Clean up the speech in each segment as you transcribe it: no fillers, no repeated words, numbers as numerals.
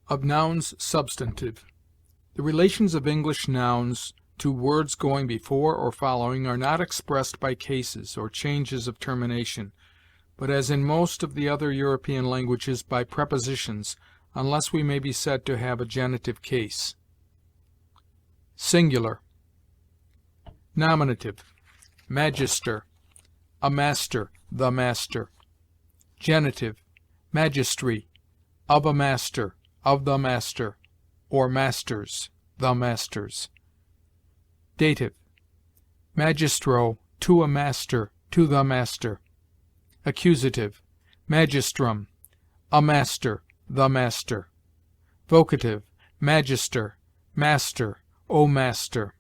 Of nouns substantive. The relations of English nouns to words going before or following are not expressed by cases, or changes of termination, but, as in most of the other European languages, by prepositions, unless we may be said to have a genitive case. Singular. Nominative: magister, a master, the master. Genitive: magistri, of a master, of the master, or masters, the masters. Dative: magistro, to a master, to the master. Accusative: magistrum, a master, the master. Vocative: magister, master, o master.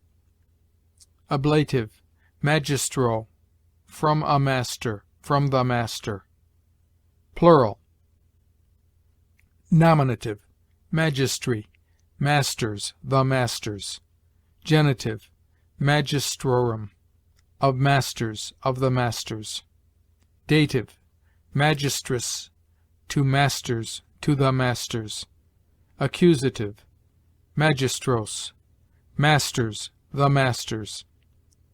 Ablative: magistro, from a master, from the master. Plural. Nominative: magistri, masters, the masters. Genitive: magistrorum, of masters, of the masters. Dative: magistris, to masters, to the masters. Accusative: magistros, masters, the masters.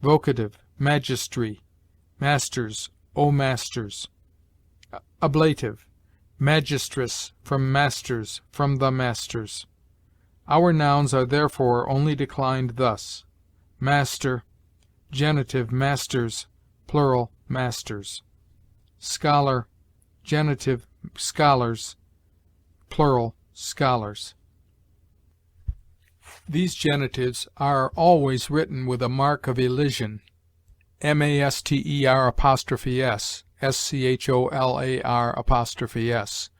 Vocative: magistri, masters, o masters. Ablative: magistris, from masters, from the masters. Our nouns are therefore only declined thus: master, genitive, masters, plural, masters. Scholar, genitive, scholars, plural, scholars. These genitives are always written with a mark of elision, master''s, scholar''s,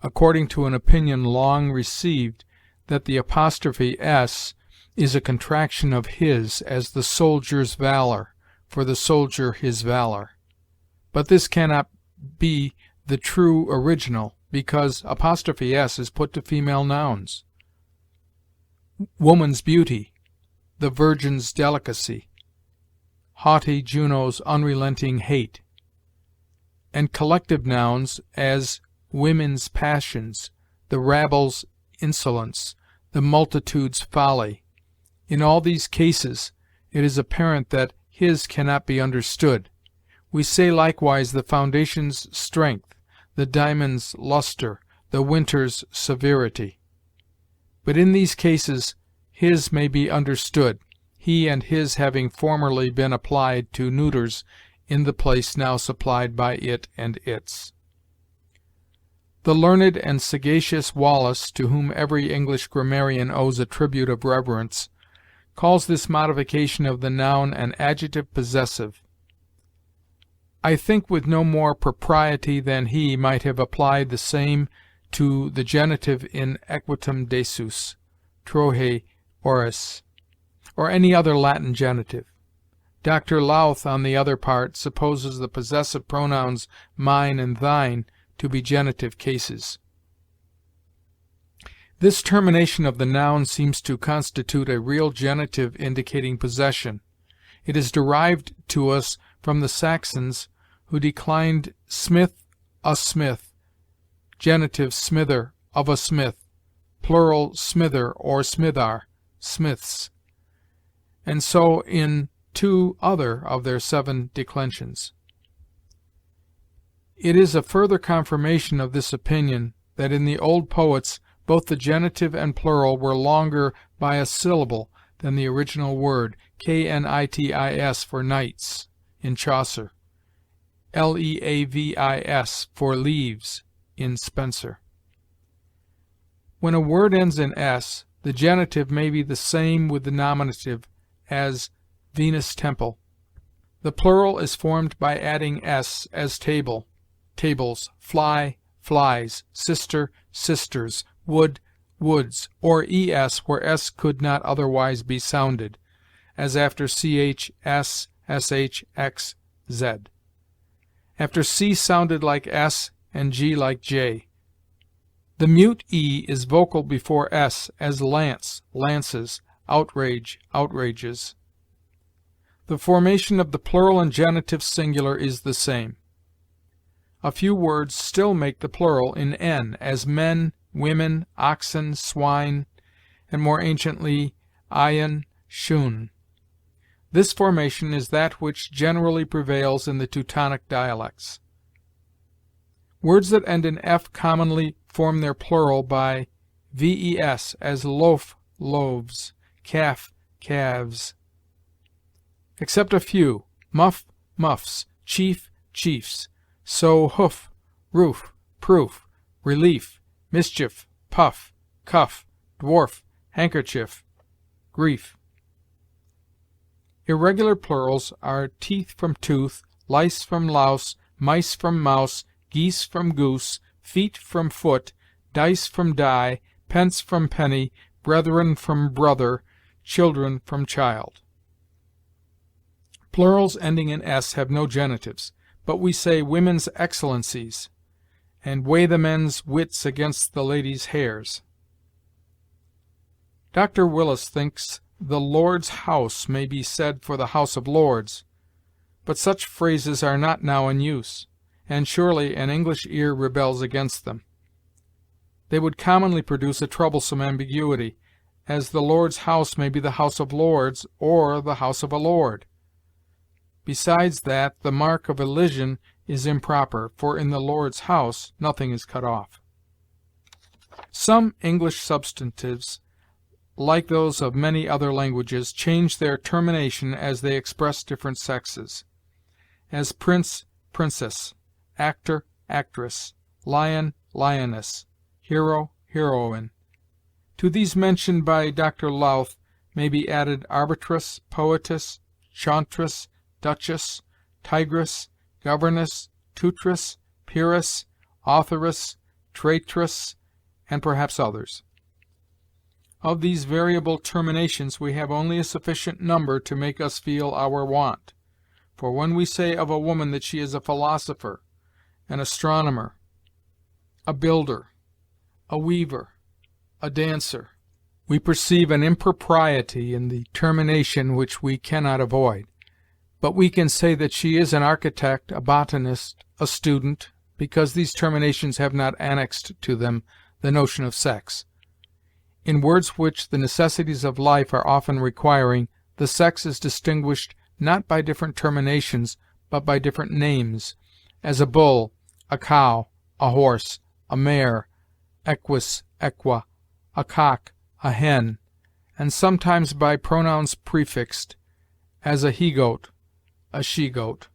according to an opinion long received that the apostrophe s is a contraction of his, as the soldier's valor, for the soldier his valor. But this cannot be the true original, because ''s is put to female nouns: woman's beauty, the virgin's delicacy, haughty Juno's unrelenting hate; and collective nouns, as women's passions, the rabble's insolence, the multitude's folly. In all these cases it is apparent that his cannot be understood. We say likewise the foundation's strength, the diamond's luster, the winter's severity. But in these cases his may be understood, he and his having formerly been applied to neuters in the place now supplied by it and its. The learned and sagacious Wallace, to whom every English grammarian owes a tribute of reverence, calls this modification of the noun an adjective possessive. I think with no more propriety than he might have applied the same to the genitive in equitum desus, trohe oris, or any other Latin genitive. Dr. Lowth, on the other part, supposes the possessive pronouns mine and thine to be genitive cases. This termination of the noun seems to constitute a real genitive indicating possession. It is derived to us from the Saxons, who declined smith, a smith, genitive smither, of a smith, plural smither or smithar, smiths, and so in 2 other of their 7 declensions. It is a further confirmation of this opinion that in the old poets both the genitive and plural were longer by a syllable than the original word, knitis for knights in Chaucer, leavis for leaves in Spenser. When a word ends in s, the genitive may be the same with the nominative, as Venus' temple. The plural is formed by adding s, as table, tables, fly, flies, sister, sisters, wood, woods, or es where s could not otherwise be sounded, as after ch, s, sh, x, z. After c sounded like s and g like j. The mute e is vocal before s, as lance, lances, outrage, outrages. The formation of the plural and genitive singular is the same. A few words still make the plural in n, as men, women, oxen, swine, and more anciently, ion, shun. This formation is that which generally prevails in the Teutonic dialects. Words that end in f commonly form their plural by ves, as loaf, loaves, calf, calves, except a few: muff, muffs, chief, chiefs, sow, hoof, roof, proof, relief, mischief, puff, cuff, dwarf, handkerchief, grief. Irregular plurals are teeth from tooth, lice from louse, mice from mouse, geese from goose, feet from foot, dice from die, pence from penny, brethren from brother, children from child. Plurals ending in s have no genitives, but we say women's excellencies, and weigh the men's wits against the ladies' hairs. Dr. Willis thinks the Lord's house may be said for the House of Lords, but such phrases are not now in use, and surely an English ear rebels against them. They would commonly produce a troublesome ambiguity, as the Lord's house may be the House of Lords or the house of a lord. Besides that, the mark of elision is improper, for in the Lord's house nothing is cut off. Some English substantives, like those of many other languages, change their termination as they express different sexes, as prince, princess, actor, actress, lion, lioness, hero, heroine. To these mentioned by Dr. Louth may be added arbitress, poetess, chantress, duchess, tigress, governess, tutress, peeress, authoress, traitress, and perhaps others. Of these variable terminations we have only a sufficient number to make us feel our want. For when we say of a woman that she is a philosopher, an astronomer, a builder, a weaver, a dancer, we perceive an impropriety in the termination which we cannot avoid. But we can say that she is an architect, a botanist, a student, because these terminations have not annexed to them the notion of sex. In words which the necessities of life are often requiring, the sex is distinguished not by different terminations, but by different names, as a bull, a cow, a horse, a mare, equus, equa, a cock, a hen, and sometimes by pronouns prefixed, as a he-goat, a she-goat.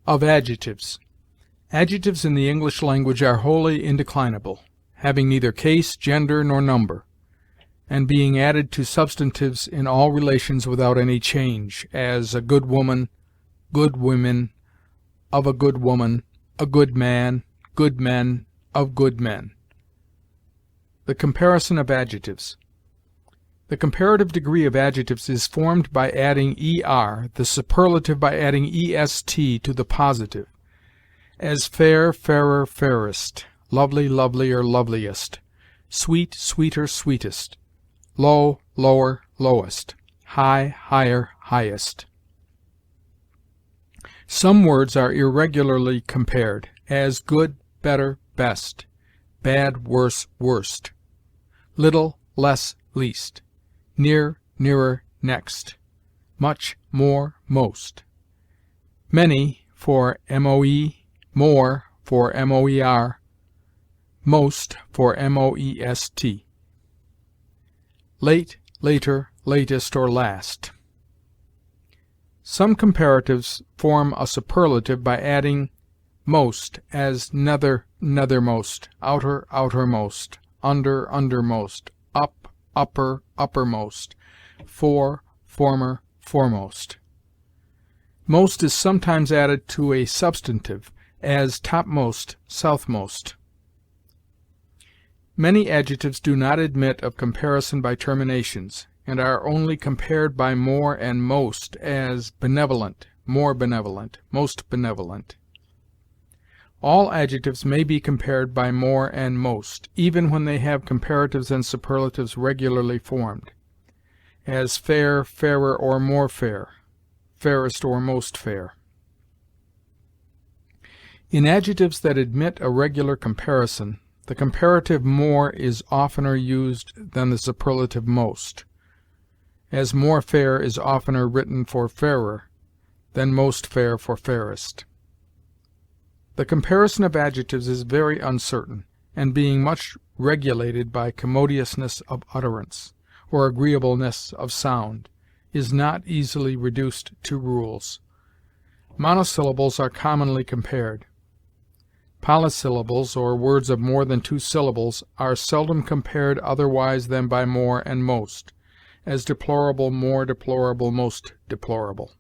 Of adjectives. Adjectives in the English language are wholly indeclinable, having neither case, gender, nor number, and being added to substantives in all relations without any change, as a good woman, good women, of a good woman, a good man, good men, of good men. The comparison of adjectives. The comparative degree of adjectives is formed by adding er, the superlative by adding est to the positive, as fair, fairer, fairest, lovely, lovelier, loveliest, sweet, sweeter, sweetest, low, lower, lowest, high, higher, highest. Some words are irregularly compared, as good, better, best, bad, worse, worst, little, less, least, near, nearer, next, much, more, most, many for moe, more for moer, most for most, late, later, latest, or last. Some comparatives form a superlative by adding most, as nether, nethermost, outer, outermost, under, undermost, up, upper, uppermost, for, former, foremost. Most is sometimes added to a substantive, as topmost, southmost. Many adjectives do not admit of comparison by terminations, and are only compared by more and most, as benevolent, more benevolent, most benevolent. All adjectives may be compared by more and most, even when they have comparatives and superlatives regularly formed, as fair, fairer, or more fair, fairest or most fair. In adjectives that admit a regular comparison, the comparative more is oftener used than the superlative most, as more fair is oftener written for fairer than most fair for fairest. The comparison of adjectives is very uncertain, and being much regulated by commodiousness of utterance, or agreeableness of sound, is not easily reduced to rules. Monosyllables are commonly compared. Polysyllables, or words of more than 2 syllables, are seldom compared otherwise than by more and most, as deplorable, more deplorable, most deplorable.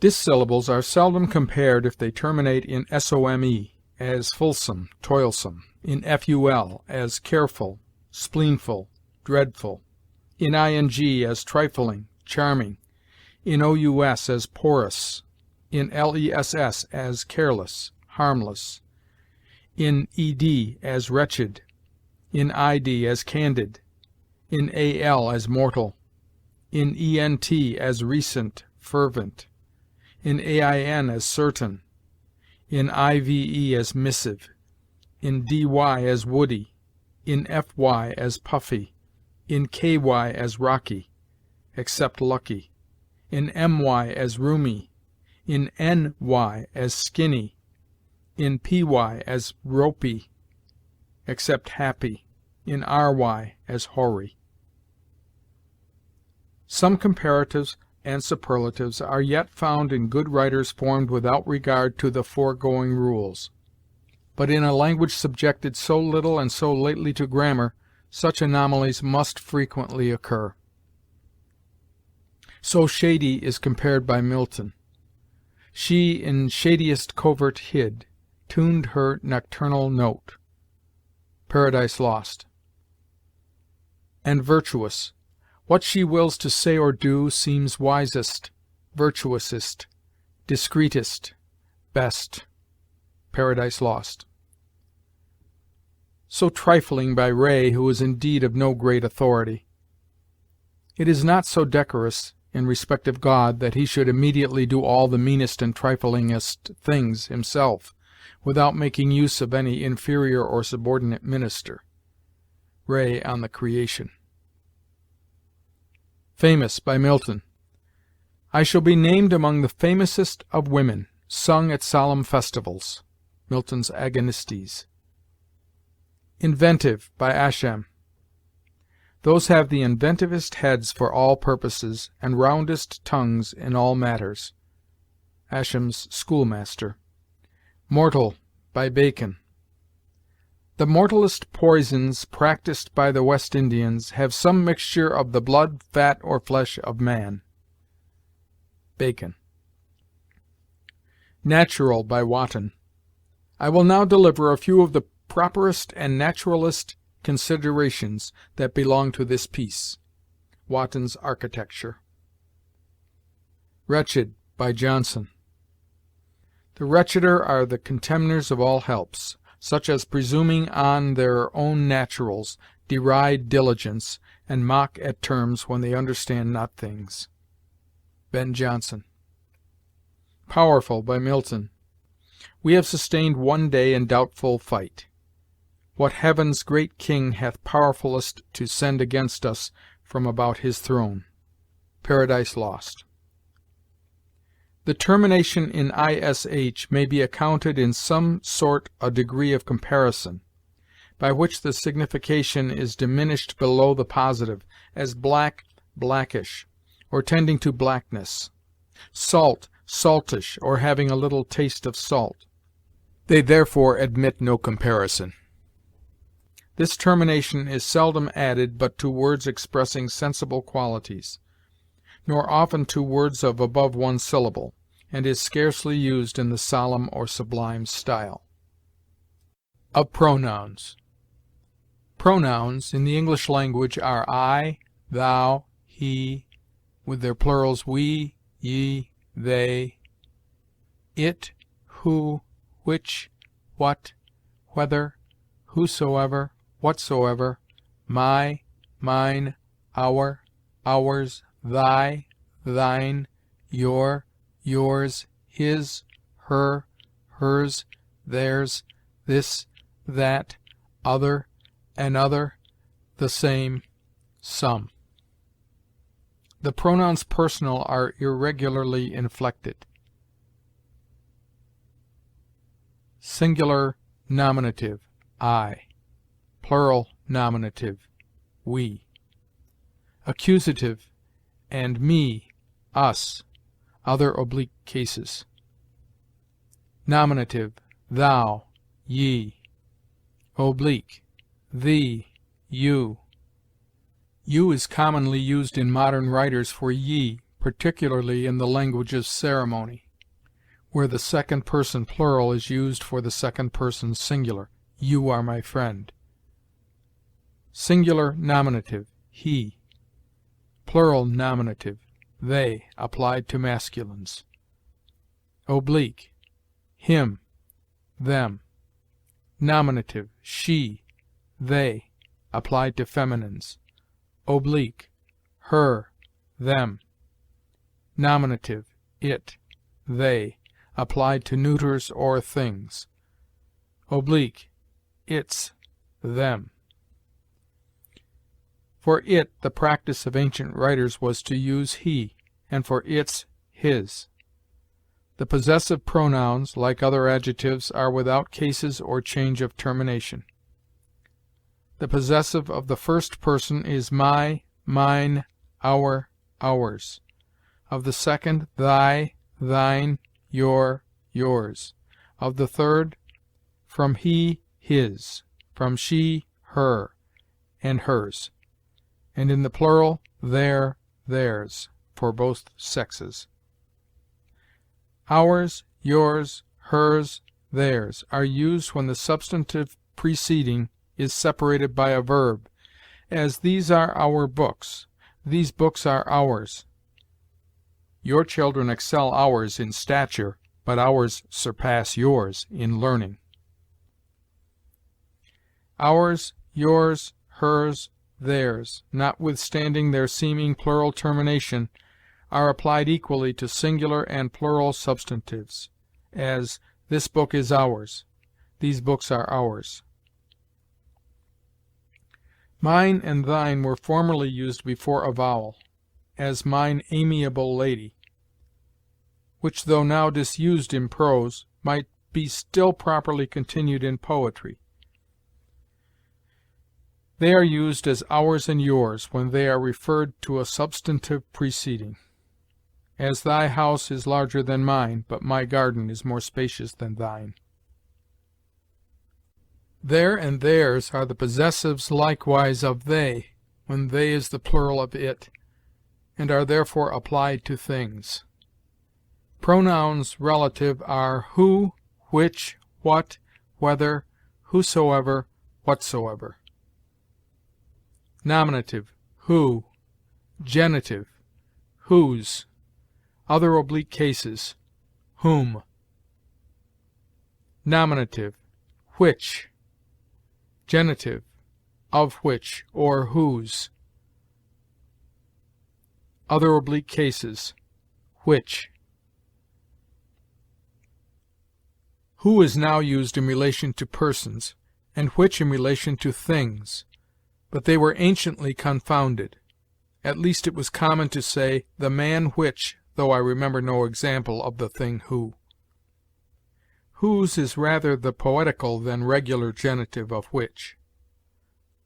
Dissyllables are seldom compared if they terminate in some, as fulsome, toilsome; in ful, as careful, spleenful, dreadful; in ing, as trifling, charming; in ous, as porous; in less, as careless, harmless; in ed, as wretched; in id, as candid; in al, as mortal; in ent, as recent, fervent; in ain, as certain; in ive, as missive; in dy, as woody; in fy, as puffy; in ky, as rocky, except lucky; in my, as roomy; in ny, as skinny; in py, as ropy, except happy; in ry, as hoary. Some comparatives and superlatives are yet found in good writers formed without regard to the foregoing rules; but in a language subjected so little and so lately to grammar, such anomalies must frequently occur. So shady is compared by Milton. She in shadiest covert hid, tuned her nocturnal note. Paradise Lost. And virtuous. What she wills to say or do seems wisest, virtuousest, discreetest, best. Paradise Lost. So trifling by Ray, who is indeed of no great authority. It is not so decorous, in respect of God, that he should immediately do all the meanest and triflingest things himself, without making use of any inferior or subordinate minister. Ray on the Creation. Famous by Milton. I shall be named among the famousest of women, sung at solemn festivals. Milton's Agonistes. Inventive by Ascham. Those have the inventivest heads for all purposes, and roundest tongues in all matters. Ascham's Schoolmaster. Mortal by Bacon. The mortalest poisons practised by the West Indians have some mixture of the blood, fat, or flesh of man. Bacon. Natural by Wotton. I will now deliver a few of the properest and naturalest considerations that belong to this piece. Wotton's Architecture. Wretched by Johnson. The wretcheder are the contemners of all helps, such as presuming on their own naturals, deride diligence, and mock at terms when they understand not things. Ben Jonson. Powerful by Milton. We have sustained one day in doubtful fight. What heaven's great King hath powerfulest to send against us from about his throne? Paradise Lost. The termination in ish may be accounted in some sort a degree of comparison, by which the signification is diminished below the positive, as black, blackish, or tending to blackness; salt, saltish, or having a little taste of salt. They therefore admit no comparison. This termination is seldom added but to words expressing sensible qualities, nor often to words of above 1 syllable, and is scarcely used in the solemn or sublime style. Of pronouns. Pronouns, in the English language, are I, thou, he, with their plurals we, ye, they; it, who, which, what, whether, whosoever, whatsoever; my, mine, our, ours; thy, thine; your, yours; his, her, hers, theirs, this, that, other, another, the same, some. The pronouns personal are irregularly inflected. Singular nominative, I. Plural nominative, we. Accusative and me, us, other oblique cases. Nominative, thou, ye. Oblique, thee, you. You is commonly used in modern writers for ye, particularly in the language of ceremony, where the second person plural is used for the second person singular. You are my friend. Singular nominative, he. Plural nominative, they, applied to masculines. Oblique, him, them. Nominative, she, they, applied to feminines. Oblique, her, them. Nominative, it, they, applied to neuters or things. Oblique, its, them. For it, the practice of ancient writers was to use he, and for its, his. The possessive pronouns, like other adjectives, are without cases or change of termination. The possessive of the first person is my, mine, our, ours. Of the second, thy, thine, your, yours. Of the third, from he, his. From she, her, and hers. And in the plural, their, theirs, for both sexes. Ours, yours, hers, theirs are used when the substantive preceding is separated by a verb, as these are our books, these books are ours. Your children excel ours in stature, but ours surpass yours in learning. Ours, yours, hers, theirs, notwithstanding their seeming plural termination, are applied equally to singular and plural substantives, as this book is ours, these books are ours. Mine and thine were formerly used before a vowel, as mine amiable lady, which, though now disused in prose, might be still properly continued in poetry. They are used as ours and yours when they are referred to a substantive preceding, as thy house is larger than mine, but my garden is more spacious than thine. Their and theirs are the possessives likewise of they, when they is the plural of it, and are therefore applied to things. Pronouns relative are who, which, what, whether, whosoever, whatsoever. Nominative, who. Genitive, whose. Other oblique cases, whom. Nominative, which. Genitive, of which, or whose. Other oblique cases, which. Who is now used in relation to persons, and which in relation to things, but they were anciently confounded. At least it was common to say, the man which, though I remember no example of the thing who. Whose is rather the poetical than regular genitive of which.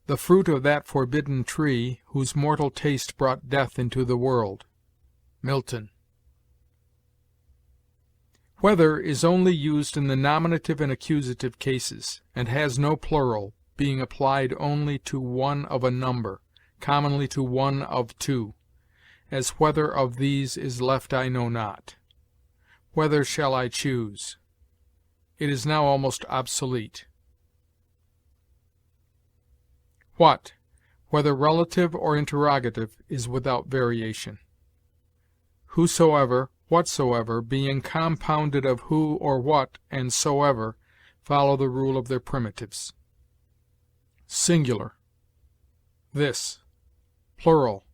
The fruit of that forbidden tree, whose mortal taste brought death into the world. Milton. Whether is only used in the nominative and accusative cases, and has no plural, being applied only to one of a number, commonly to one of two, as whether of these is left I know not. Whether shall I choose? It is now almost obsolete. What, whether relative or interrogative, is without variation. Whosoever, whatsoever, being compounded of who or what and soever, follow the rule of their primitives. Singular, this. Plural,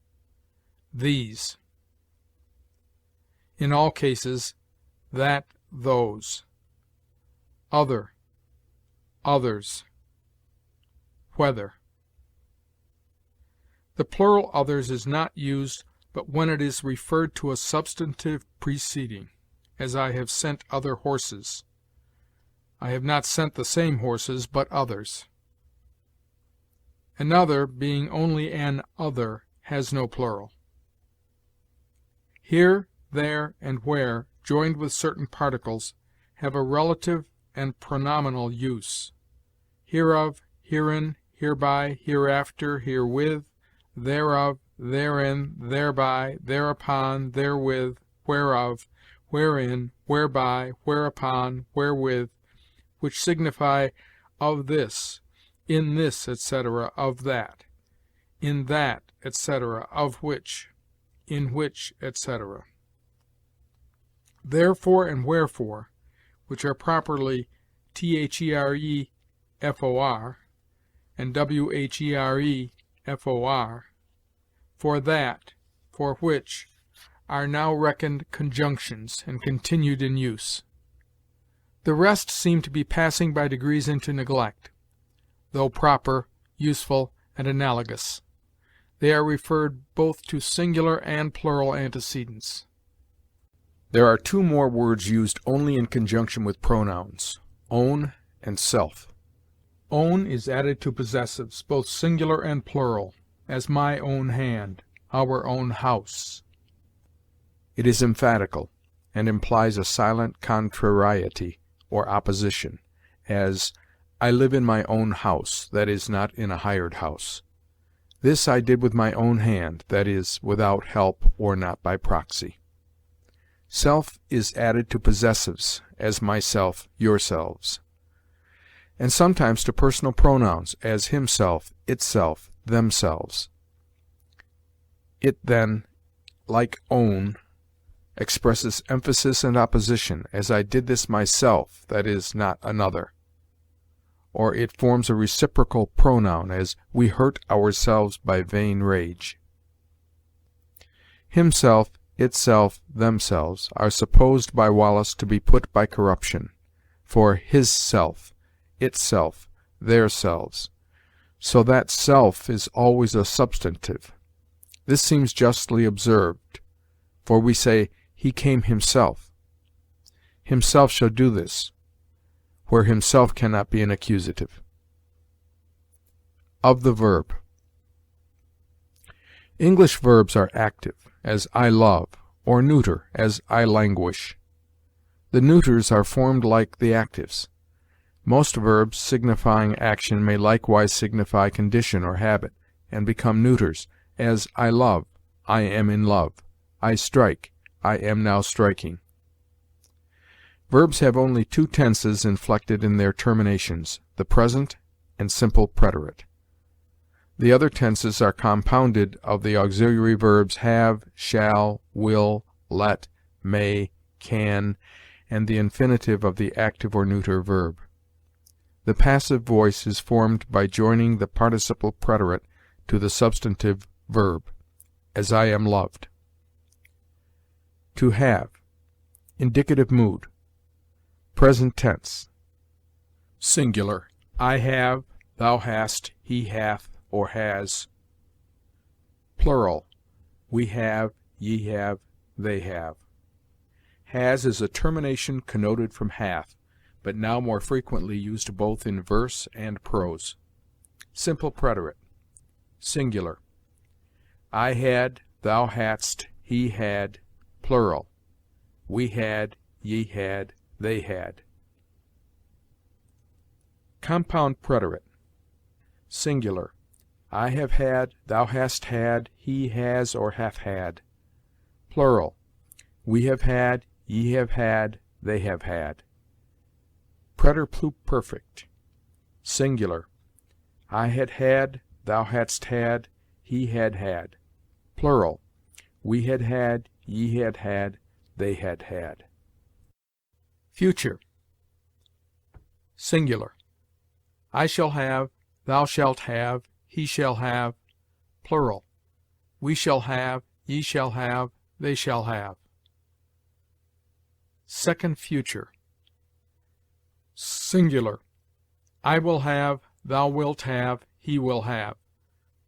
these. In all cases, that, those. other, others, whether. The plural others is not used but when it is referred to a substantive preceding, as I have sent other horses. I have not sent the same horses, but others. Another, being only an other, has no plural. Here, there, and where, joined with certain particles, have a relative and pronominal use. Hereof, herein, hereby, hereafter, herewith, thereof, therein, thereby, thereupon, therewith, whereof, wherein, whereby, whereupon, wherewith, which signify of this, in this, etc., of that, in that, etc., of which, in which, etc. Therefore and wherefore, which are properly therefor and wherefor, for that, for which, are now reckoned conjunctions and continued in use. The rest seem to be passing by degrees into neglect, though proper, useful, and analogous. They are referred both to singular and plural antecedents. There are two more words used only in conjunction with pronouns, own and self. Own is added to possessives, both singular and plural, as my own hand, our own house. It is emphatical, and implies a silent contrariety or opposition, as, I live in my own house, that is, not in a hired house. This I did with my own hand, that is, without help or not by proxy. Self is added to possessives, as myself, yourselves, and sometimes to personal pronouns, as himself, itself, themselves. It then, like own, expresses emphasis and opposition, as I did this myself, that is, not another. Or it forms a reciprocal pronoun, as we hurt ourselves by vain rage. Himself, itself, themselves, are supposed by Wallace to be put by corruption, for his self, itself, their selves, so that self is always a substantive. This seems justly observed, for we say, he came himself. Himself shall do this, where himself cannot be an accusative. Of the verb. English verbs are active, as I love, or neuter, as I languish. The neuters are formed like the actives. Most verbs signifying action may likewise signify condition or habit, and become neuters, as I love, I am in love, I strike, I am now striking. Verbs have only two tenses inflected in their terminations, the present and simple preterite. The other tenses are compounded of the auxiliary verbs have, shall, will, let, may, can, and the infinitive of the active or neuter verb. The passive voice is formed by joining the participle preterite to the substantive verb, as I am loved. To have, indicative mood, present tense, singular, I have, thou hast, he hath, or has, plural, we have, ye have, they have. Has is a termination connoted from hath, but now more frequently used both in verse and prose. Simple preterite, singular, I had, thou hadst, he had, plural, we had, ye had, they had. Compound preterite, singular, I have had, thou hast had, he has or hath had, plural, we have had, ye have had, they have had. Preterpluperfect, singular, I had had, thou hadst had, he had had, plural, we had had, ye had had, they had had. Future, singular, I shall have, thou shalt have, he shall have, plural, we shall have, ye shall have, they shall have. Second future, Singular. I will have, thou wilt have, he will have.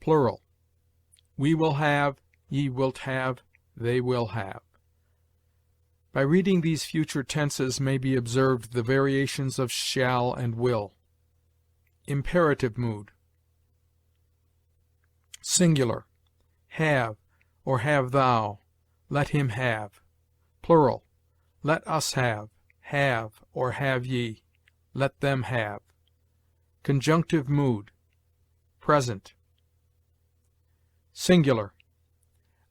Plural. We will have, ye wilt have, they will have. By reading these future tenses may be observed the variations of shall and will. Imperative mood. Singular. Have, or have thou, let him have. Plural. Let us have, or have ye, let them have. Conjunctive mood. Present. Singular.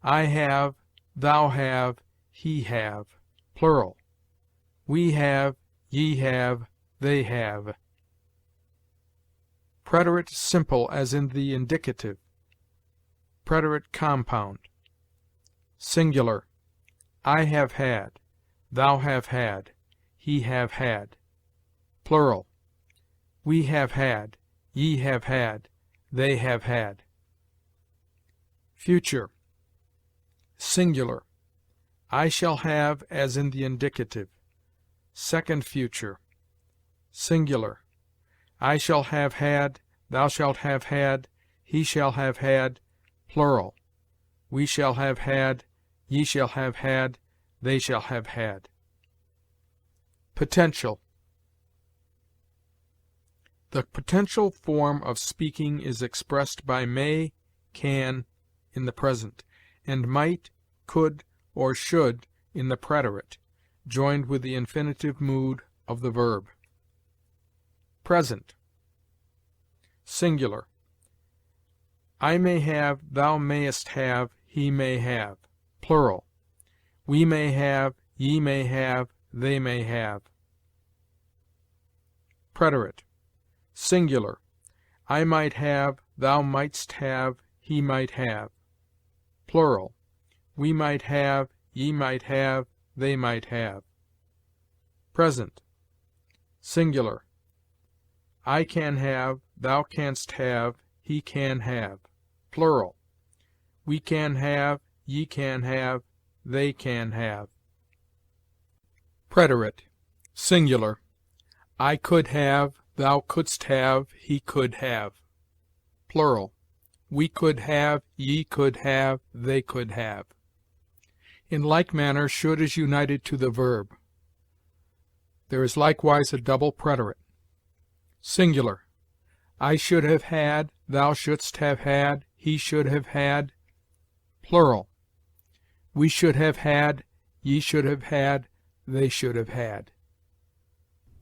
I have, thou have, he have. Plural. We have, ye have, they have. Preterite simple as in the indicative. Preterite compound. Singular. I have had, thou have had, he have had. Plural. We have had, ye have had, they have had. Future. Singular. I shall have as in the indicative. Second future. Singular. I shall have had, thou shalt have had, he shall have had. Plural. We shall have had, ye shall have had, they shall have had. Potential. The potential form of speaking is expressed by may, can, in the present, and might, could, or should in the preterite, joined with the infinitive mood of the verb. Present. Singular. I may have, thou mayest have, he may have. Plural. We may have, ye may have, they may have. Preterite. Singular. I might have, thou mightst have, he might have. Plural. We might have, ye might have, they might have. Present. Singular. I can have, thou canst have, he can have. Plural. We can have, ye can have, they can have. Preterite. Singular. I could have, thou couldst have, he could have. Plural. We could have, ye could have, they could have. In like manner, should is united to the verb. There is likewise a double preterite. Singular. I should have had, thou shouldst have had, he should have had. Plural. We should have had, ye should have had, they should have had.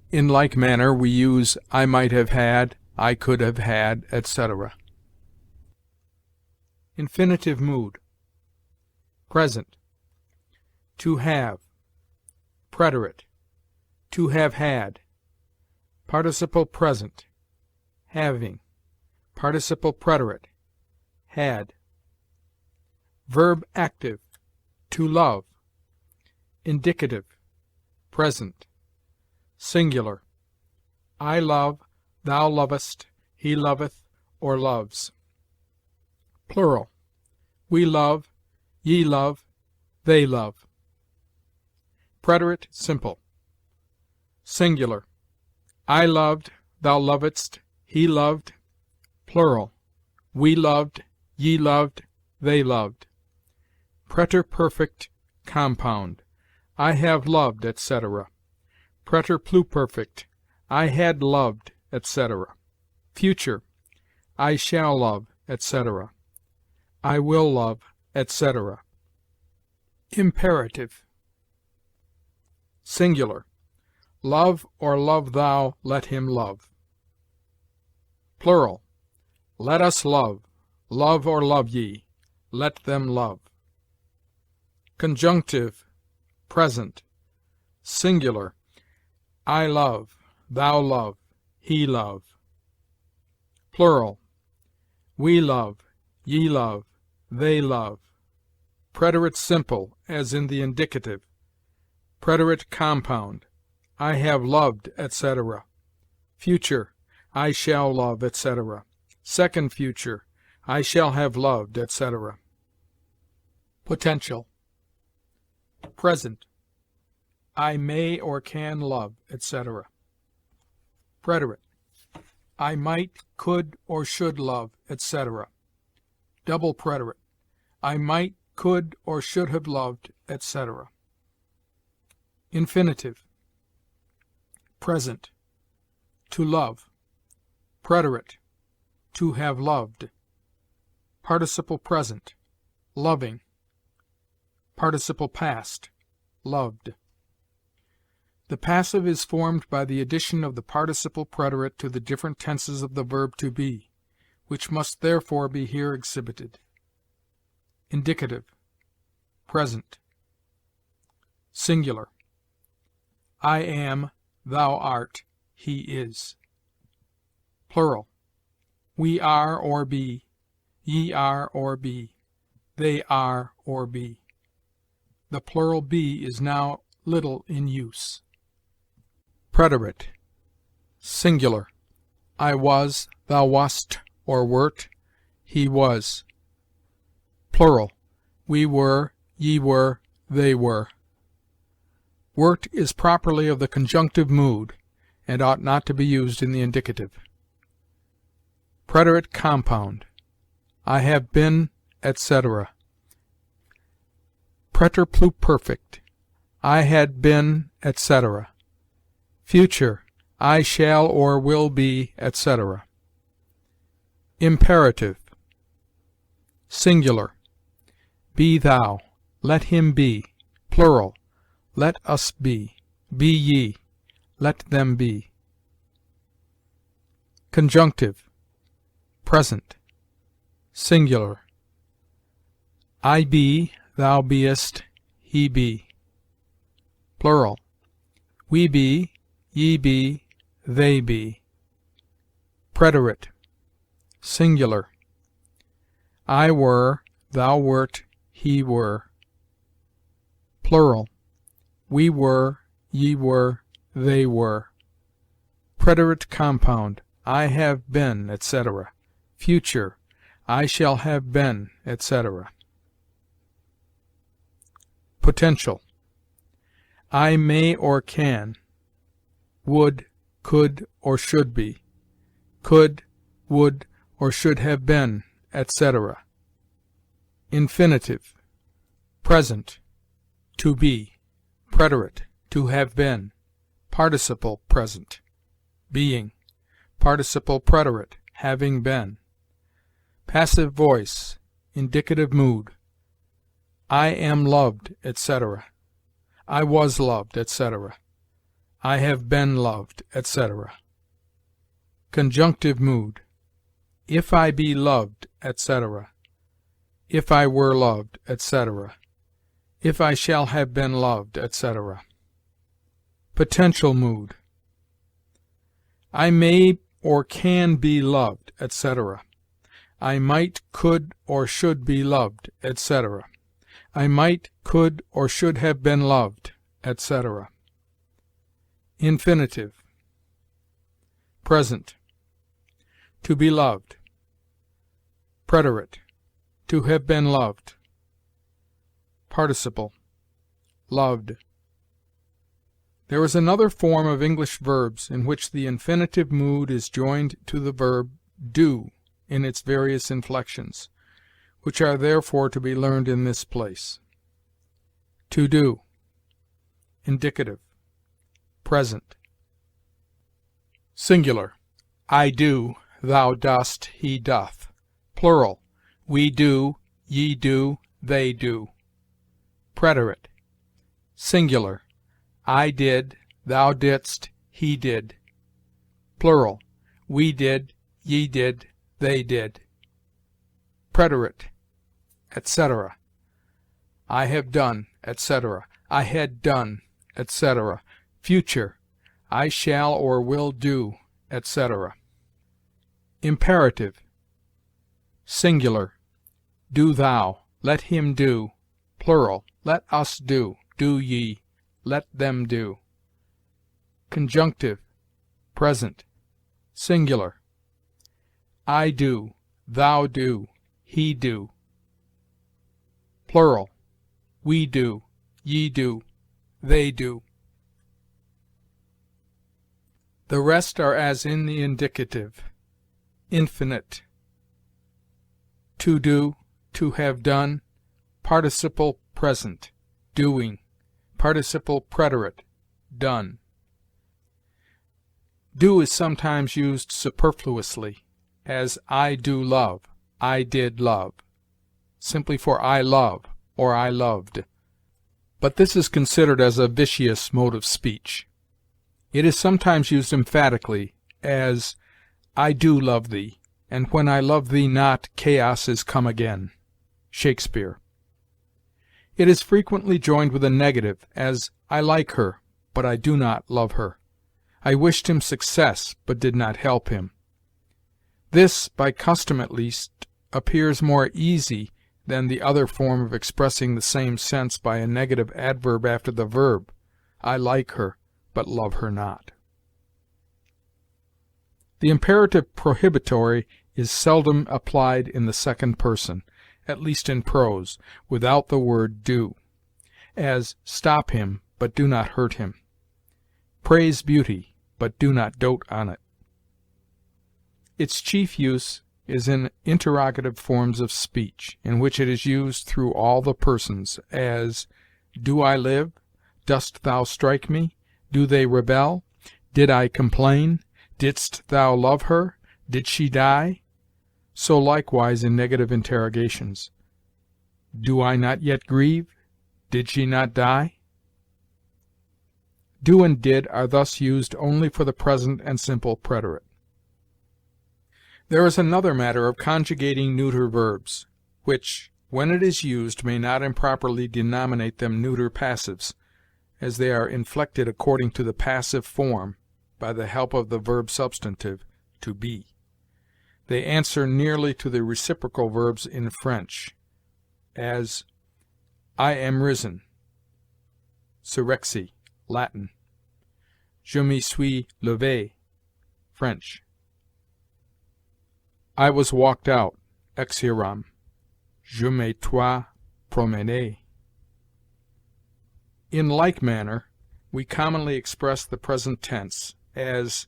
In like manner, we use I might have had, I could have had, etc. Infinitive mood. Present. To have. Preterite. To have had. Participle present. Having. Participle preterite. Had. Verb active. To love. Indicative. Present. Singular. I love, thou lovest, he loveth, or loves. Plural. We love, ye love, they love. Preterite simple. Singular. I loved, thou lovedst, he loved. Plural. We loved, ye loved, they loved. Preterperfect compound. I have loved, etc. Preterpluperfect. I had loved, etc. Future. I shall love, etc. I will love, etc. Imperative. Singular. Love or love thou, let him love. Plural. Let us love, love or love ye, let them love. Conjunctive. Present. Singular. I love, thou love, he love. Plural. We love, ye love, they love. Preterite simple, as in the indicative. Preterite compound. I have loved, etc. Future. I shall love, etc. Second future. I shall have loved, etc. Potential. Present. I may or can love, etc. Preterite. I might, could, or should love, etc. Double preterite. I might, could, or should have loved, etc. Infinitive. Present. To love. Preterite. To have loved. Participle present. Loving. Participle past. Loved. The passive is formed by the addition of the participle preterite to the different tenses of the verb to be, which must therefore be here exhibited. Indicative. Present. Singular. I am, thou art, he is. Plural. We are or be, ye are or be, they are or be. The plural be is now little in use. Preterite. Singular. I was, thou wast, or wert, he was. Plural. We were, ye were, they were. Wert is properly of the conjunctive mood, and ought not to be used in the indicative. Preterite compound. I have been, etc. Preterpluperfect. I had been, etc. Future. I shall or will be, etc. Imperative. Singular. Be thou. Let him be. Plural. Let us be. Be ye. Let them be. Conjunctive. Present. Singular. I be, thou beest, he be. Plural. We be, ye be, they be. Preterite. Singular. I were, thou wert, he were. Plural. We were, ye were, they were. Preterite compound. I have been, etc. Future. I shall have been, etc. Potential. I may or can. Would, could, or should be. Could, would, or should have been, etc. Infinitive. Present. To be. Preterite. To have been. Participle present. Being. Participle preterite. Having been. Passive voice. Indicative mood. I am loved, etc. I was loved, etc. I have been loved, etc. Conjunctive mood. If I be loved, etc. If I were loved, etc. If I shall have been loved, etc. Potential mood. I may or can be loved, etc. I might, could, or should be loved, etc. I might, could, or should have been loved, etc. Infinitive. Present. To be loved. Preterite. To have been loved. Participle. Loved. There is another form of English verbs in which the infinitive mood is joined to the verb do in its various inflections, which are therefore to be learned in this place. To do. Indicative. Present. Singular. I do, thou dost, he doth. Plural. We do, ye do, they do. Preterite. Singular. I did, thou didst, he did. Plural. We did, ye did, they did. Preterite. Etc. I have done, etc. I had done, etc. Future. I shall or will do, etc. Imperative. Singular. Do thou. Let him do. Plural. Let us do. Do ye. Let them do. Conjunctive. Present. Singular. I do. Thou do. He do. Plural. We do. Ye do. They do. The rest are as in the indicative: infinite, to do, to have done, participle present, doing, participle preterite, done. Do is sometimes used superfluously, as I do love, I did love, simply for I love, or I loved. But this is considered as a vicious mode of speech. It is sometimes used emphatically, as I do love thee, and when I love thee not, chaos is come again. Shakespeare. It is frequently joined with a negative, as I like her, but I do not love her. I wished him success, but did not help him. This, by custom at least, appears more easy than the other form of expressing the same sense by a negative adverb after the verb, I like her, but love her not. The imperative prohibitory is seldom applied in the second person, at least in prose, without the word do, as stop him, but do not hurt him; praise beauty, but do not dote on it. Its chief use is in interrogative forms of speech, in which it is used through all the persons, as, do I live? Dost thou strike me? Do they rebel? Did I complain? Didst thou love her? Did she die? So likewise in negative interrogations. Do I not yet grieve? Did she not die? Do and did are thus used only for the present and simple preterite. There is another matter of conjugating neuter verbs, which, when it is used, may not improperly denominate them neuter passives, as they are inflected according to the passive form, by the help of the verb substantive, to be. They answer nearly to the reciprocal verbs in French, as, I am risen, surrexi, Latin; je me suis levé, French; I was walked out, ex eram; je me toi promené. In like manner, we commonly express the present tense, as,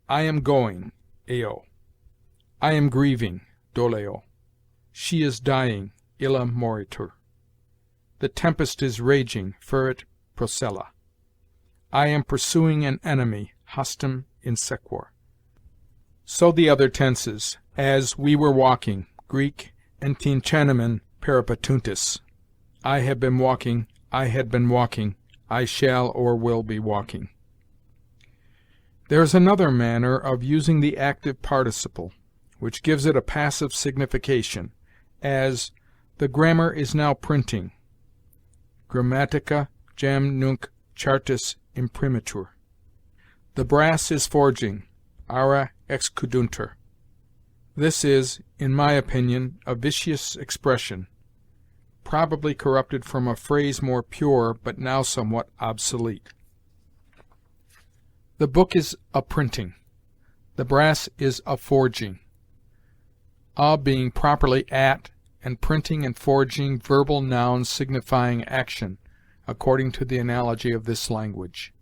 I am going, eo; I am grieving, doleo; she is dying, illa moritur; the tempest is raging, furit procella; I am pursuing an enemy, hostem insequor. So the other tenses, as we were walking, Greek, entincenomen peripatuntis; I have been walking, I had been walking, I shall or will be walking. There is another manner of using the active participle, which gives it a passive signification, as, the grammar is now printing, grammatica jam nunc chartis imprimatur; the brass is forging, ara excuduntur. This is, in my opinion, a vicious expression, probably corrupted from a phrase more pure, but now somewhat obsolete. The book is a-printing; the brass is a-forging, being properly at, and printing and forging verbal nouns signifying action, according to the analogy of this language.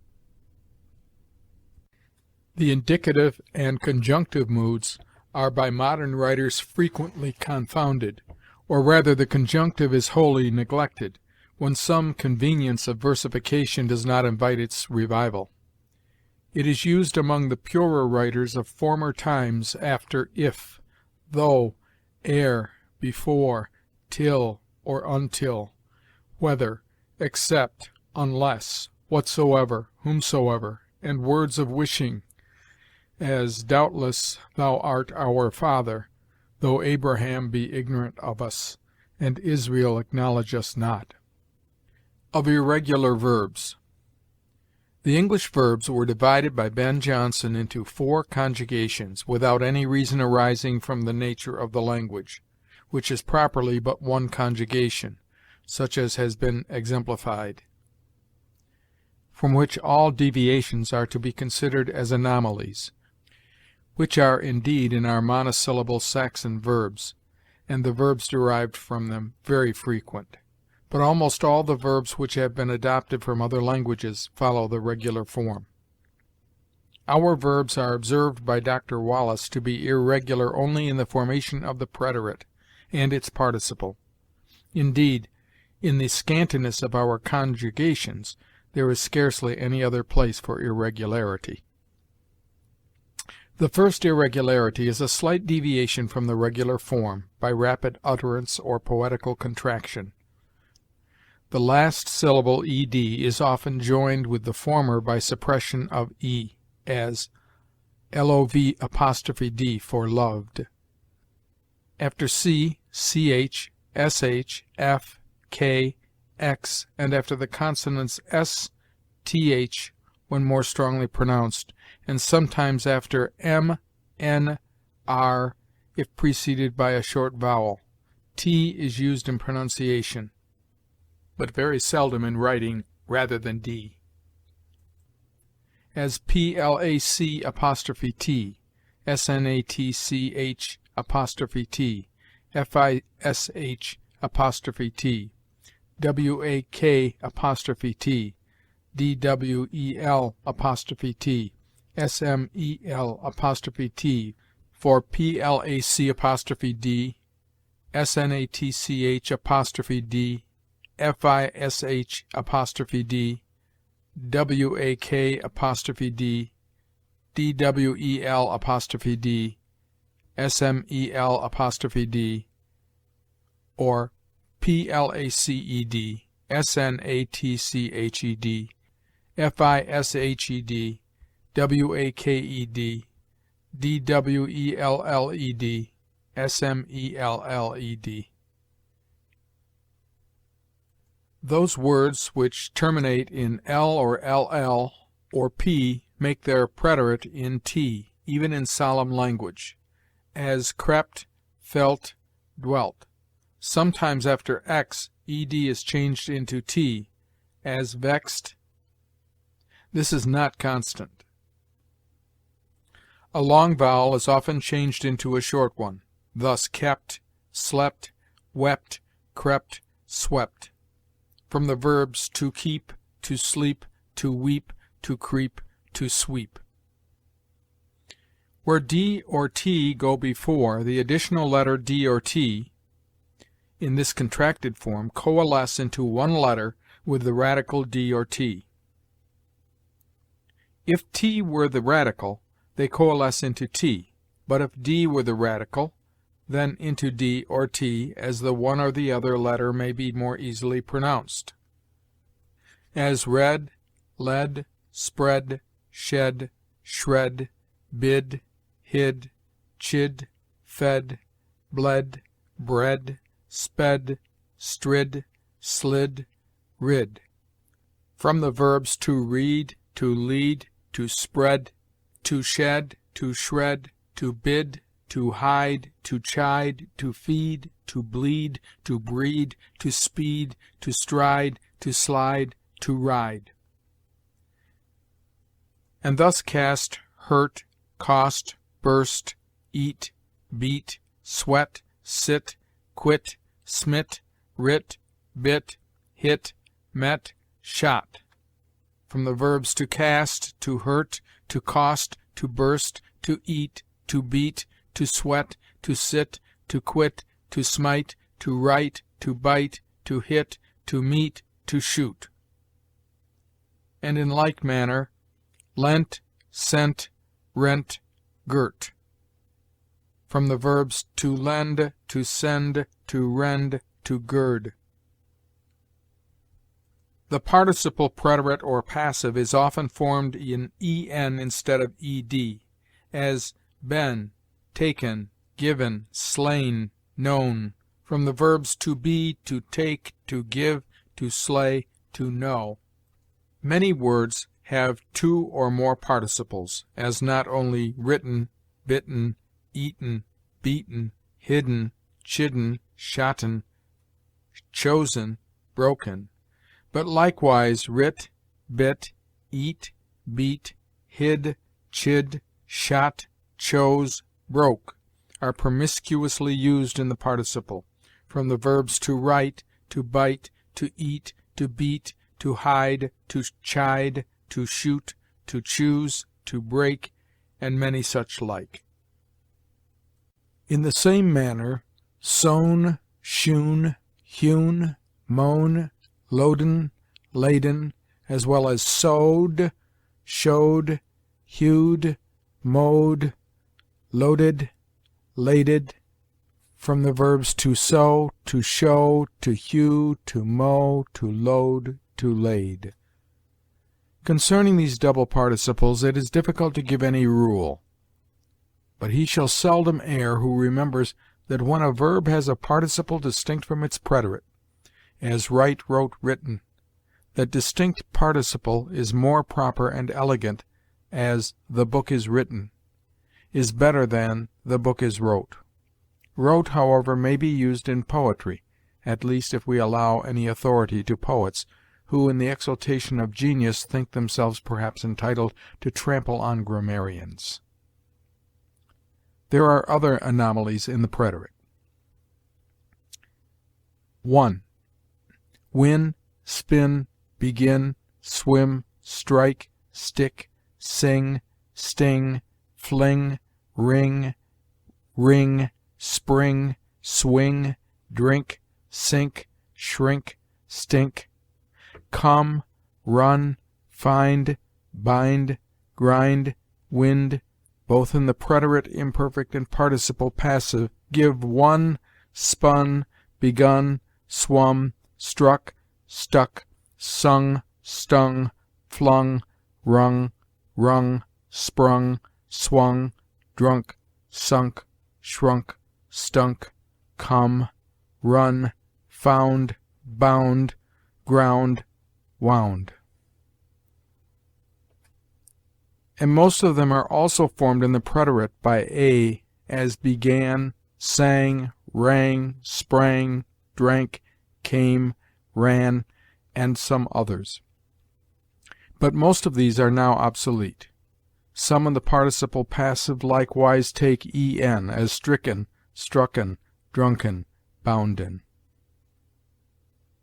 The indicative and conjunctive moods are by modern writers frequently confounded, or rather the conjunctive is wholly neglected, when some convenience of versification does not invite its revival. It is used among the purer writers of former times after if, though, ere, before, till, or until, whether, except, unless, whatsoever, whomsoever, and words of wishing, as, doubtless thou art our father, though Abraham be ignorant of us, and Israel acknowledge us not. Of irregular verbs. The English verbs were divided by Ben Jonson into 4 conjugations, without any reason arising from the nature of the language, which is properly but one conjugation, such as has been exemplified, from which all deviations are to be considered as anomalies, which are indeed in our monosyllable Saxon verbs, and the verbs derived from them, very frequent. But almost all the verbs which have been adopted from other languages follow the regular form. Our verbs are observed by Dr. Wallace to be irregular only in the formation of the preterite and its participle. Indeed, in the scantiness of our conjugations, there is scarcely any other place for irregularity. The first irregularity is a slight deviation from the regular form, by rapid utterance or poetical contraction. The last syllable ed is often joined with the former by suppression of e, as lov' for loved. After c, ch, sh, f, k, x, and after the consonants s, th, when more strongly pronounced, and sometimes after m, n, r, if preceded by a short vowel. T is used in pronunciation, but very seldom in writing rather than d, as plac''t, snatch''t, fish''t, wak'T, dwel'T, sm'el'T, for plac'd, snatch'd, fish'd, wak'd, dwel'd, sm'el'd, or placed, snatched, fished, waked, dwelled, smelled. Those words which terminate in l or ll or p make their preterite in t, even in solemn language, as crept, felt, dwelt. Sometimes after x, ed is changed into t, as vexed. This is not constant. A long vowel is often changed into a short one, thus kept, slept, wept, crept, swept. From the verbs to keep, to sleep, to weep, to creep, to sweep. Where d or t go before, the additional letter d or t, in this contracted form, coalesce into one letter with the radical d or t. If t were the radical, they coalesce into t, but if d were the radical, then into d or t, as the one or the other letter may be more easily pronounced, as read, led, spread, shed, shred, bid, hid, chid, fed, bled, bred, sped, strid, slid, rid. From the verbs to read, to lead, to spread, to shed, to shred, to bid, to hide, to chide, to feed, to bleed, to breed, to speed, to stride, to slide, to ride. And thus cast, hurt, cost, burst, eat, beat, sweat, sit, quit, smit, writ, bit, hit, met, shot. From the verbs to cast, to hurt, to cost, to burst, to eat, to beat, to sweat, to sit, to quit, to smite, to write, to bite, to hit, to meet, to shoot. And in like manner, lent, sent, rent, girt. From the verbs to lend, to send, to rend, to gird. The participle preterite or passive is often formed in en instead of ed, as been, taken, given, slain, known. From the verbs to be, to take, to give, to slay, to know. Many words have two or more participles, as not only written, bitten, eaten, beaten, hidden, chidden, shotten, chosen, broken, but likewise writ, bit, eat, beat, hid, chid, shot, chose, broke, are promiscuously used in the participle, from the verbs to write, to bite, to eat, to beat, to hide, to chide, to shoot, to choose, to break, and many such like. In the same manner, sown, shewn, hewn, mown, loaden, laden, as well as sowed, showed, hewed, mowed, loaded, laded, from the verbs to sow, to show, to hew, to mow, to load, to lade. Concerning these double participles, it is difficult to give any rule, but he shall seldom err who remembers that when a verb has a participle distinct from its preterite, as write, wrote, written, that distinct participle is more proper and elegant, as the book is written, is better than the book is wrote. Wrote, however, may be used in poetry, at least if we allow any authority to poets, who, in the exaltation of genius, think themselves perhaps entitled to trample on grammarians. There are other anomalies in the preterite. 1. Win, spin, begin, swim, strike, stick, sing, sting, fling, ring, ring, spring, swing, drink, sink, shrink, stink, come, run, find, bind, grind, wind, both in the preterite imperfect and participle passive, give won, spun, begun, swum, struck, stuck, sung, stung, flung, rung, rung, sprung, swung, drunk, sunk, shrunk, stunk, come, run, found, bound, ground, wound. And most of them are also formed in the preterite by a, as began, sang, rang, sprang, drank, came, ran, and some others. But most of these are now obsolete. Some in the participle passive likewise take en, as stricken, strucken, drunken, bounden.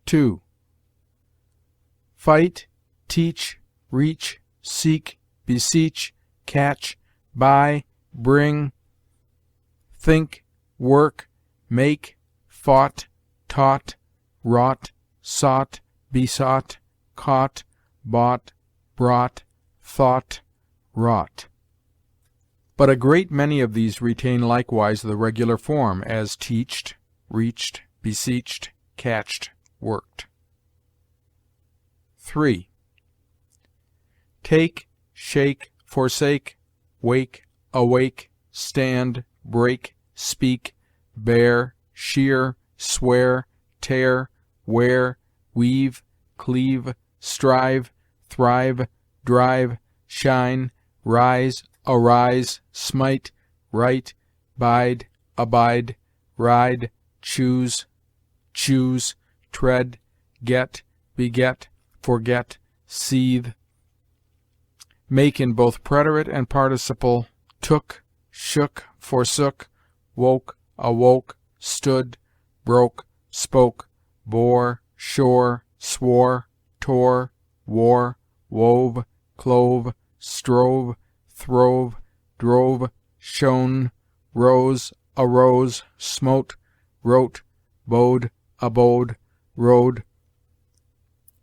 2. Fight, teach, reach, seek, beseech, catch, buy, bring, think, work, make, fought, taught, wrought, sought, besought, caught, bought, brought, thought, wrought. But a great many of these retain likewise the regular form, as teached, reached, beseeched, catched, worked. 3. Take, shake, forsake, wake, awake, stand, break, speak, bear, shear, swear, tear, wear, weave, cleave, strive, thrive, drive, shine, rise, arise, smite, write, bide, abide, ride, choose, choose, tread, get, beget, forget, seethe, make in both preterite and participle, took, shook, forsook, woke, awoke, stood, broke, spoke, bore, shore, swore, tore, wore, wove, clove, strove, throve, drove, shone, rose, arose, smote, wrote, bode, abode, rode,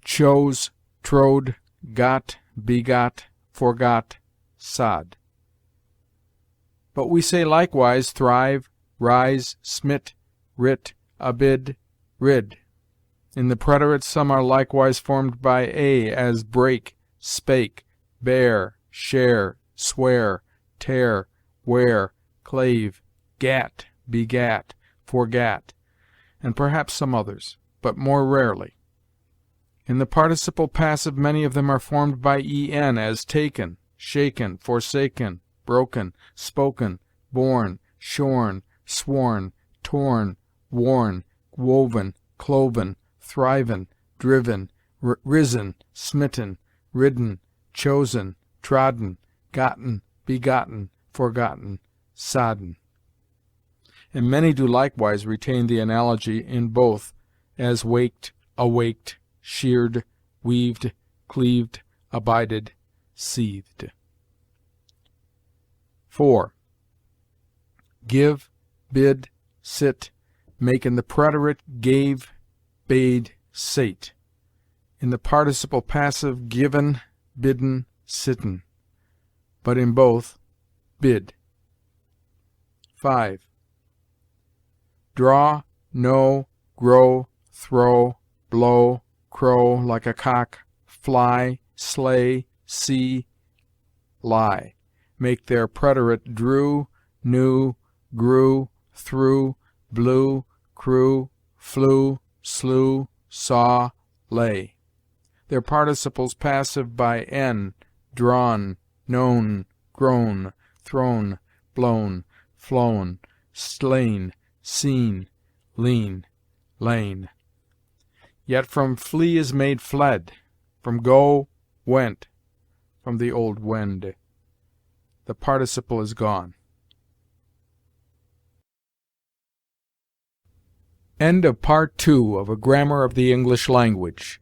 chose, trode, got, begot, forgot, sod. But we say likewise thrive, rise, smit, writ, abid, rid. In the preterite some are likewise formed by a, as break, spake, bear, share, swear, tear, wear, clave, gat, begat, forgat, and perhaps some others, but more rarely. In the participle passive many of them are formed by en, as taken, shaken, forsaken, broken, spoken, born, shorn, sworn, torn, worn, woven, cloven, thriven, driven, risen, smitten, ridden, chosen, trodden, gotten, begotten, forgotten, sodden. And many do likewise retain the analogy in both, as waked, awaked, sheared, weaved, cleaved, abided, seethed. 4. Give, bid, sit, making the preterite gave, bade, sate. In the participle passive, given, bidden, sitten, but in both, bid. 5. Draw, know, grow, throw, blow, crow like a cock, fly, slay, see, lie. Make their preterite drew, knew, grew, threw, blew, crew, flew, slew, saw, lay. Their participles passive by n, drawn, known, grown, thrown, blown, flown, slain, seen, lean, lain. Yet from flee is made fled, from go, went, from the old wend. The participle is gone. End of Part 2 of A Grammar of the English Language.